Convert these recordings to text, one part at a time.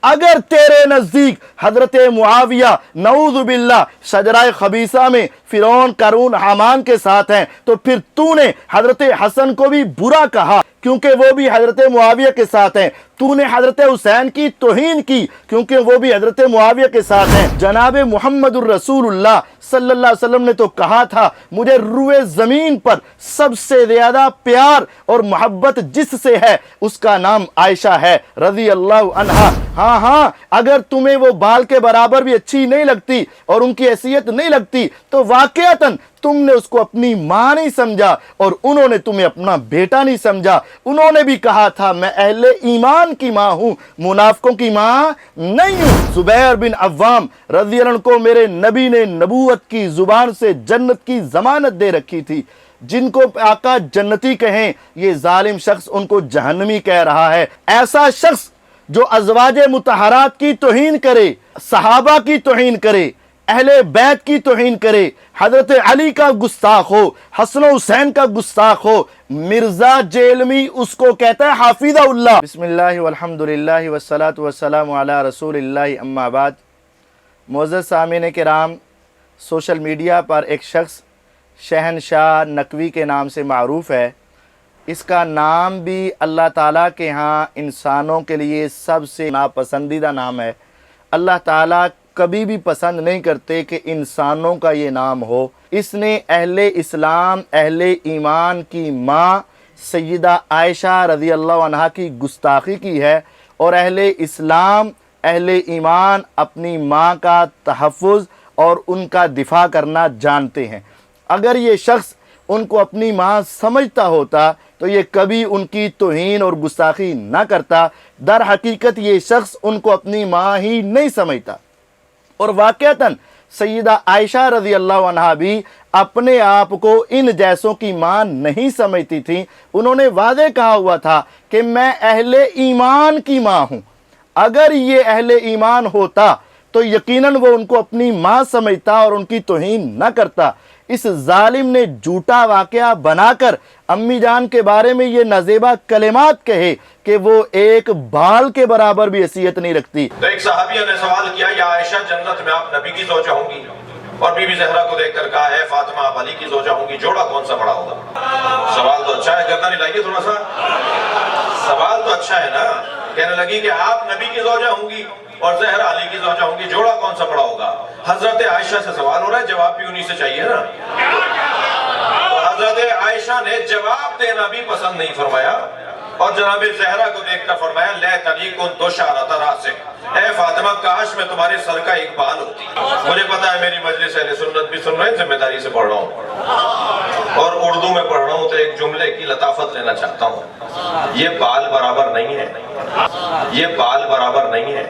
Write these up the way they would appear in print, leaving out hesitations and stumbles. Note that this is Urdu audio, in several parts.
اگر تیرے نزدیک حضرت معاویہ نعوذ باللہ شجرہ خبیثہ میں فرعون قارون حامان کے ساتھ ہیں تو پھر تو نے حضرت حسن کو بھی برا کہا کیونکہ وہ بھی حضرت معاویہ کے ساتھ ہیں، تو نے حضرت حسین کی توہین کی کیونکہ وہ بھی حضرت معاویہ کے ساتھ ہیں۔ جناب محمد الرسول اللہ صلی اللہ علیہ وسلم نے تو کہا تھا مجھے روئے زمین پر سب سے زیادہ پیار اور محبت جس سے ہے اس کا نام عائشہ ہے رضی اللہ عنہا۔ ہاں اگر تمہیں وہ بال کے برابر بھی اچھی نہیں لگتی اور ان کی حیثیت نہیں لگتی تو واقعتاً تم نے اس کو اپنی ماں نہیں سمجھا اور انہوں نے تمہیں اپنا بیٹا نہیں سمجھا۔ انہوں نے بھی کہا تھا میں اہل ایمان کی ماں ہوں، منافقوں کی ماں نہیں ہوں۔ زبیر بن عوام رضی اللہ عنہ کو میرے نبی نے نبوت کی زبان سے جنت کی ضمانت دے رکھی تھی۔ جن کو آقا جنتی کہیں یہ ظالم شخص ان کو جہنمی کہہ رہا ہے۔ ایسا شخص جو ازواج مطہرات کی توہین کرے، صحابہ کی توہین کرے، اہل بیت کی توہین کرے، حضرت علی کا گستاخ ہو، حسن و حسین کا گستاخ ہو، مرزا جیلمی اس کو کہتا ہے حافظہ اللہ۔ بسم اللہ والحمدللہ والصلاة والسلام علی رسول اللہ، اما بعد۔ معزز سامعین کرام، سوشل میڈیا پر ایک شخص شہنشاہ نقوی کے نام سے معروف ہے۔ اس کا نام بھی اللہ تعالیٰ کے ہاں انسانوں کے لیے سب سے ناپسندیدہ نام ہے۔ اللہ تعالیٰ کبھی بھی پسند نہیں کرتے کہ انسانوں کا یہ نام ہو۔ اس نے اہل اسلام، اہل ایمان کی ماں سیدہ عائشہ رضی اللہ عنہا کی گستاخی کی ہے، اور اہل اسلام، اہل ایمان اپنی ماں کا تحفظ اور ان کا دفاع کرنا جانتے ہیں۔ اگر یہ شخص ان کو اپنی ماں سمجھتا ہوتا تو یہ کبھی ان کی توہین اور گستاخی نہ کرتا۔ در حقیقت یہ شخص ان کو اپنی ماں ہی نہیں سمجھتا، اور واقعتاً سیدہ عائشہ رضی اللہ عنہا بھی اپنے آپ کو ان جیسوں کی ماں نہیں سمجھتی تھیں۔ انہوں نے واضح کہا ہوا تھا کہ میں اہل ایمان کی ماں ہوں۔ اگر یہ اہل ایمان ہوتا تو یقیناً وہ ان کو اپنی ماں سمجھتا اور ان کی توہین نہ کرتا۔ اس ظالم نے جھوٹا واقعہ بنا کر امی جان کے بارے میں یہ نازیبا کلمات کہے کہ وہ ایک بال کے برابر بھی حیثیت نہیں رکھتی۔ تو ایک صحابیہ نے سوال کیا یا عائشہ جنت میں آپ نبی کی زوجہ ہوں گی، اور بی بی زہرا کو دیکھ کر کہا ہے فاطمہ آپ علی کی زوجہ ہوں گی، جوڑا کون سا بڑا ہوگا؟ سوال تو اچھا ہے، گردن ہلائیے تھوڑا سا، سوال تو اچھا ہے نا۔ کہنے لگی کہ آپ نبی کی زوجہ ہوں گی اور زہرا علی کی زوجہ ہوں گی، جوڑا کون سا بڑا ہوگا؟ حضرت عائشہ سے سوال ہو رہا ہے، جواب بھی انہی سے چاہیے نا۔ تو حضرت عائشہ نے جواب دینا بھی پسند نہیں فرمایا، اور جناب زہرا کو دیکھ کر فرمایا لیتنی کنت شعرۃ راسک، اے فاطمہ کاش میں تمہارے سر کا ایک بال ہوتی۔ مجھے پتا ہے میری مجلس اہل سنت بھی سن رہے ہیں، ذمہ داری سے پڑھ رہا ہوں اور اردو میں پڑھ رہا ہوں، تو ایک جملے کی لطافت لینا چاہتا ہوں۔ یہ بال برابر نہیں ہے، یہ بال برابر نہیں ہے۔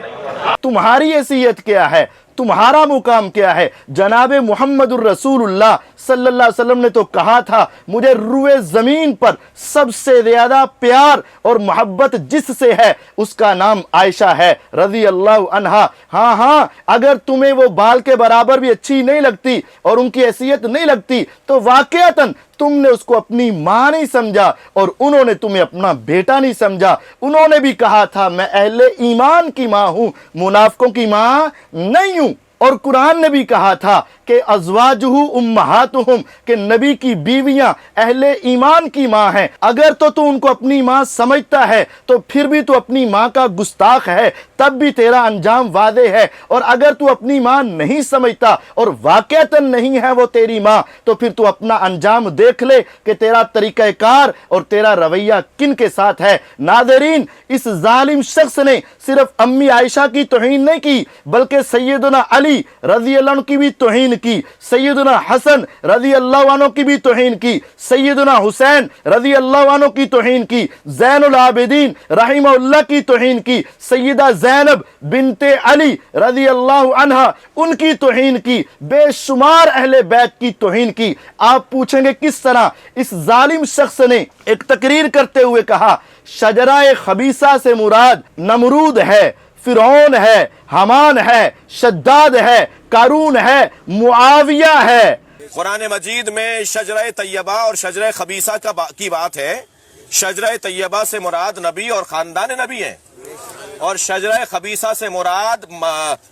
تمہاری حیثیت کیا ہے؟ تمہارا مقام کیا ہے؟ جناب محمد الرسول اللہ صلی اللہ علیہ وسلم نے تو کہا تھا مجھے روئے زمین پر سب سے زیادہ پیار اور محبت جس سے ہے اس کا نام عائشہ ہے رضی اللہ عنہا۔ ہاں اگر تمہیں وہ بال کے برابر بھی اچھی نہیں لگتی اور ان کی حیثیت نہیں لگتی تو واقعتاً تم نے اس کو اپنی ماں نہیں سمجھا اور انہوں نے تمہیں اپنا بیٹا نہیں سمجھا۔ انہوں نے بھی کہا تھا میں اہل ایمان کی ماں ہوں، منافقوں کی ماں نہیں ہوں۔ اور قرآن نے بھی کہا تھا کہ ازواجہ امہاتہم، کہ نبی کی بیویاں اہل ایمان کی ماں ہیں۔ اگر تو ان کو اپنی ماں سمجھتا ہے تو پھر بھی تو اپنی ماں کا گستاخ ہے، تب بھی تیرا انجام واضح ہے۔ اور اگر تو اپنی ماں نہیں سمجھتا اور واقعتاً نہیں ہے وہ تیری ماں تو پھر تو اپنا انجام دیکھ لے کہ تیرا طریقہ کار اور تیرا رویہ کن کے ساتھ ہے۔ ناظرین، اس ظالم شخص نے صرف امی عائشہ کی توہین نہیں کی بلکہ سیدنا علی رضی اللہ عنہ کی بھی توہین کی، سیدنا حسن رضی اللہ عنہ کی بھی توہین کی، سیدنا حسین رضی اللہ عنہ کی توہین کی، زین العابدین رحمہ اللہ کی توہین کی، سیدہ زینب بنت علی رضی اللہ عنہ ان کی توہین کی، بے شمار اہل بیت کی توہین کی۔ آپ پوچھیں گے کس طرح؟ اس ظالم شخص نے ایک تقریر کرتے ہوئے کہا شجرہ خبیثہ سے مراد نمرود ہے، فرعون ہے، حامان ہے، شداد ہے، قارون ہے، معاویہ ہے۔ قرآن مجید میں شجرہ طیبہ اور شجرہ خبیثہ کی بات ہے۔ شجرہ طیبہ سے مراد نبی اور خاندان نبی ہیں، اور شجرہ خبیثہ سے مراد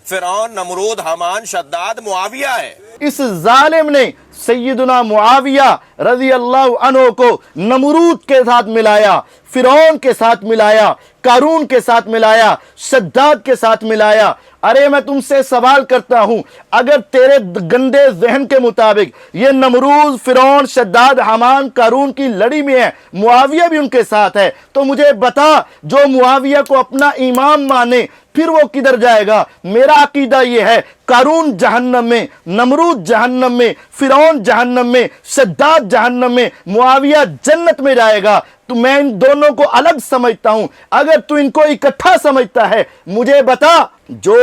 فرعون، نمرود، حامان، شداد، معاویہ ہے۔ اس ظالم نے سیدنا معاویہ رضی اللہ عنہ کو نمرود کے ساتھ ملایا، فرعون کے ساتھ ملایا، قارون کے ساتھ ملایا، شداد کے ساتھ ملایا۔ ارے میں تم سے سوال کرتا ہوں، اگر تیرے گندے ذہن کے مطابق یہ نمرود، فرعون، شداد، حامان، قارون کی لڑی میں ہے، معاویہ بھی ان کے ساتھ ہے، تو مجھے بتا جو معاویہ کو اپنا امام مانے پھر وہ کدھر جائے گا؟ میرا عقیدہ یہ ہے قارون جہنم میں، نمرود جہنم میں، فرعون جہنم میں، شداد جہنم میں، معاویہ جنت میں جائے گا۔ تو میں ان دونوں کو الگ سمجھتا ہوں، اگر تو ان کو اکٹھا سمجھتا ہے مجھے بتا، جو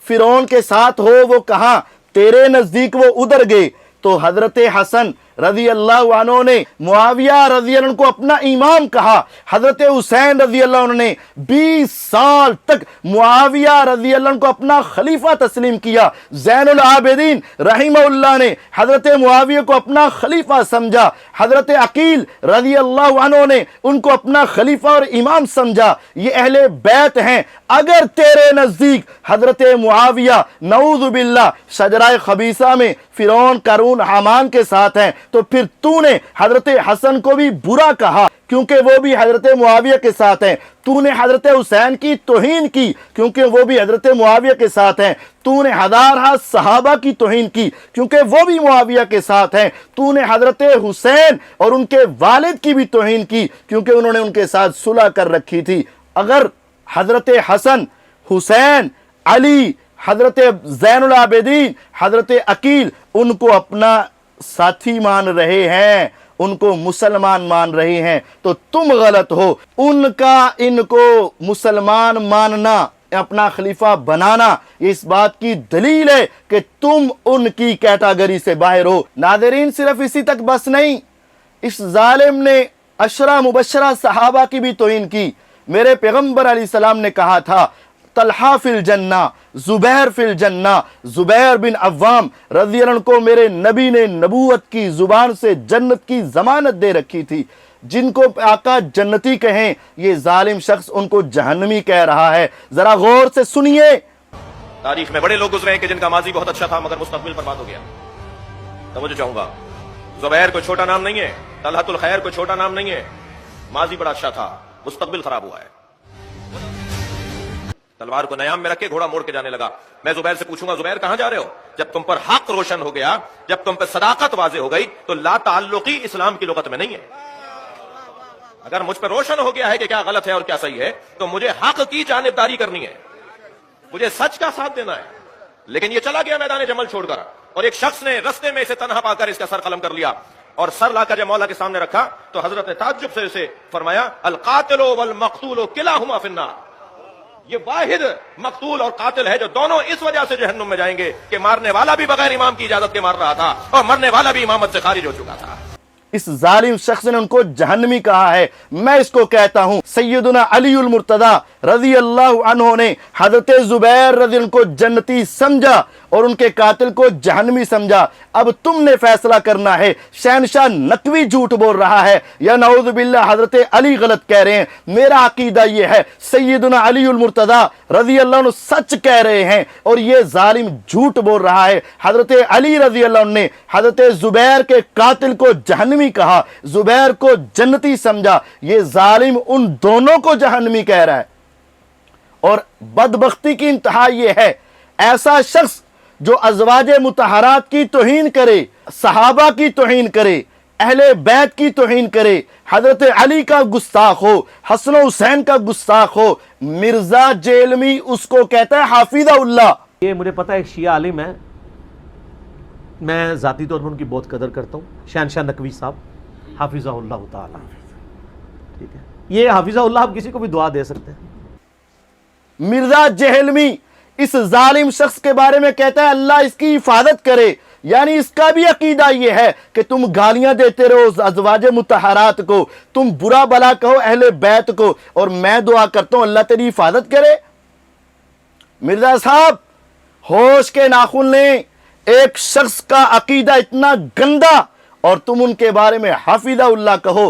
فرعون کے ساتھ ہو وہ کہاں؟ تیرے نزدیک وہ ادھر گئے۔ تو حضرت حسن رضی اللہ عنہ نے معاویہ رضی اللہ عنہ کو اپنا امام کہا، حضرت حسین رضی اللہ عنہ نے 20 سال تک معاویہ رضی اللہ عنہ کو اپنا خلیفہ تسلیم کیا۔ زین العابدین رحمہ اللہ نے حضرت معاویہ کو اپنا خلیفہ سمجھا، حضرت عقیل رضی اللہ عنہ نے ان کو اپنا خلیفہ اور امام سمجھا۔ یہ اہل بیت ہیں۔ اگر تیرے نزدیک حضرت معاویہ نعوذ باللہ شجرہ خبیثہ میں فرعون، قارون، حامان کے ساتھ ہیں، تو پھر تو نے حضرت حسن کو بھی برا کہا کیونکہ وہ بھی حضرت معاویہ کے ساتھ ہیں۔ تو نے حضرت حسین کی توہین کی کیونکہ وہ بھی حضرت معاویہ کے ساتھ ہیں۔ تو نے ہزارہ صحابہ کی توہین کی کیونکہ وہ بھی معاویہ کے ساتھ ہیں۔ تو نے حضرت حسین اور ان کے والد کی بھی توہین کی کیونکہ انہوں نے ان کے ساتھ صلح کر رکھی تھی۔ اگر حضرت حسن، حسین، علی، حضرت زین العابدین، حضرت عقیل ان کو اپنا ساتھی مان رہے ہیں، ان کو مسلمان مان رہے ہیں، تو تم غلط ہو۔ ان کا ان کو مسلمان ماننا، اپنا خلیفہ بنانا، یہ اس بات کی دلیل ہے کہ تم ان کی کیٹاگری سے باہر ہو۔ ناظرین، صرف اسی تک بس نہیں، اس ظالم نے عشرہ مبشرہ صحابہ کی بھی توہین کی۔ میرے پیغمبر علیہ السلام نے کہا تھا طلحہ فی الجنہ، زبیر فی الجنہ، زبیر بن عوام رضی اللہ عنہ کو میرے نبی نے نبوت کی زبان سے جنت کی ضمانت دے رکھی تھی۔ جن کو آقا جنتی کہیں، یہ ظالم شخص ان کو جہنمی کہہ رہا ہے۔ ذرا غور سے سنیے۔ تاریخ میں بڑے لوگ گزرے ہیں کہ جن کا ماضی بہت اچھا تھا مگر مستقبل برباد ہو گیا۔ توجہ چاہوں گا، زبیر کوئی چھوٹا نام نہیں ہے، طلحۃ الخیر کوئی چھوٹا نام نہیں ہے۔ ماضی بڑا اچھا تھا، مستقبل خراب ہوا ہے۔ تلوار کو نیام میں رکھ کے گھوڑا موڑ کے جانے لگا۔ میں زبیر سے پوچھوں گا، زبیر کہاں جا رہے ہو؟ جب تم پر حق روشن ہو گیا، جب تم پر صداقت واضح ہو گئی، تو لا تعلقی اسلام کی لغت میں نہیں ہے۔ اگر مجھ پر روشن ہو گیا ہے کہ کیا غلط ہے اور کیا صحیح ہے، تو مجھے حق کی جانبداری کرنی ہے، مجھے سچ کا ساتھ دینا ہے۔ لیکن یہ چلا گیا میدان جمل چھوڑ کر، اور ایک شخص نے رستے میں اسے تنہا پا کر اس کا سر قلم کر لیا، اور سر لا کر جب مولا کے سامنے رکھا تو حضرت نے تعجب سے اسے فرمایا، القاتل والمقتول کلاہما فی النار۔ یہ واحد مقتول اور قاتل ہے جو دونوں اس وجہ سے جہنم میں جائیں گے کہ مارنے والا بھی بغیر امام کی اجازت کے مار رہا تھا اور مرنے والا بھی امامت سے خارج ہو چکا تھا۔ اس ظالم شخص نے ان کو جہنمی کہا ہے۔ میں اس کو کہتا ہوں، سیدنا علی المرتضیٰ رضی اللہ عنہ نے حضرت زبیر رضی اللہ عنہ کو جنتی سمجھا اور ان کے قاتل کو جہنمی سمجھا۔ اب تم نے فیصلہ کرنا ہے، شہنشاہ نقوی جھوٹ بول رہا ہے یا نعوذ باللہ حضرت علی غلط کہہ رہے ہیں۔ میرا عقیدہ یہ ہے سیدنا علی المرتضیٰ رضی اللہ عنہ سچ کہہ رہے ہیں اور یہ ظالم جھوٹ بول رہا ہے۔ حضرت علی رضی اللہ عنہ نے حضرت زبیر کے قاتل کو جہنمی کہا، زبیر کو جنتی سمجھا۔ یہ ظالم ان دونوں کو جہنمی کہہ رہا ہے۔ اور بدبختی کی انتہا یہ ہے، ایسا شخص جو ازواج مطہرات کی توہین کرے، صحابہ کی توہین کرے، اہل بیت کی توہین کرے، حضرت علی کا گستاخ ہو، حسن و حسین کا گستاخ ہو، مرزا جیلمی اس کو کہتا ہے حافظہ اللہ۔ یہ مجھے پتا ہے ایک شیعہ عالم ہے، میں ذاتی طور پر ان کی بہت قدر کرتا ہوں، شہنشاہ نقوی صاحب حافظہ اللہ تعالی، ٹھیک ہے، یہ حافظہ اللہ آپ کسی کو بھی دعا دے سکتے ہیں۔ مرزا جہلمی اس ظالم شخص کے بارے میں کہتا ہے اللہ اس کی حفاظت کرے، یعنی اس کا بھی عقیدہ یہ ہے کہ تم گالیاں دیتے رہو ازواج مطہرات کو، تم برا بلا کہو اہل بیت کو، اور میں دعا کرتا ہوں اللہ تیری حفاظت کرے۔ مرزا صاحب ہوش کے ناخن لیں، ایک شخص کا عقیدہ اتنا گندا اور تم ان کے بارے میں حافظہ اللہ کہو،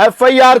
FIR